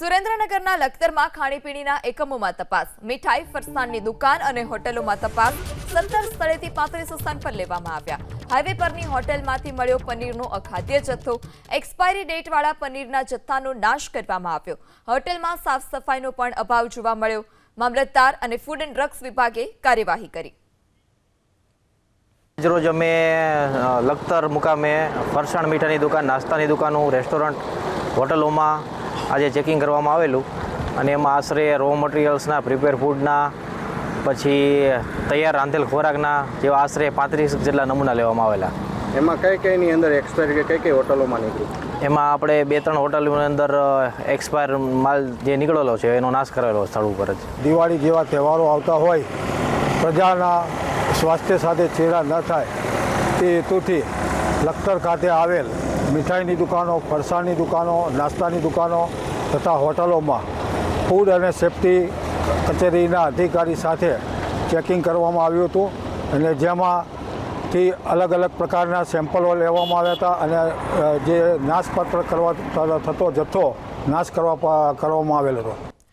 સુરેન્દ્રનગરના લખતરમાં ખાણીપીણીના એકમોમાં તપાસ, મીઠાઈ ફરસાણની દુકાન અને હોટેલોમાં તપાસ, 17 સ્થળેથી 35 સેમ્પલ લેવામાં આવ્યા. હાઈવે પરની હોટેલમાંથી મળ્યો પનીરનો અખાદ્ય જથ્થો, એક્સપાયરી ડેટવાળા પનીરના જથ્થાનો નાશ કરવામાં આવ્યો. હોટેલમાં સાફ સફાઈનો પણ અભાવ જોવા મળ્યો. મામલતદાર અને ફૂડ એન્ડ ડ્રગ્સ વિભાગે કાર્યવાહી કરી. રોજ અમે લખતર મુકામે ફરસાણ મીઠાની દુકાન, નાસ્તાની દુકાનો, રેસ્ટોરન્ટ, હોટલોમાં આજે ચેકિંગ કરવામાં આવેલું અને એમાં આશરે રો મટીરિયલ્સના, પ્રિપેર ફૂડના, પછી તૈયાર રાંધેલ ખોરાકના જેવા આશરે 35 જેટલા નમૂના લેવામાં આવેલા. એમાં કઈ અંદર એક્સપાયર કઈ હોટલોમાં નીકળ્યું? એમાં આપણે 2-3 હોટલોની અંદર એક્સપાયર માલ જે નીકળેલો છે એનો નાશ કરેલો સ્થળ ઉપર જ. દિવાળી જેવા તહેવારો આવતા હોય, પ્રજાના સ્વાસ્થ્ય સાથે છેડા ન થાય તે હેતુથી લખતર ખાતે આવેલ મીઠાઈની દુકાનો, ફરસાણની દુકાનો, નાસ્તાની દુકાનો તથા હોટલોમાં ફૂડ અને સેફ્ટી કચેરીના અધિકારી સાથે ચેકિંગ કરવામાં આવ્યું હતું અને જેમાંથી અલગ અલગ પ્રકારના સેમ્પલો લેવામાં આવ્યા હતા અને જે નાશપાત્ર થતો જથ્થો નાશ કરવામાં આવેલો હતો.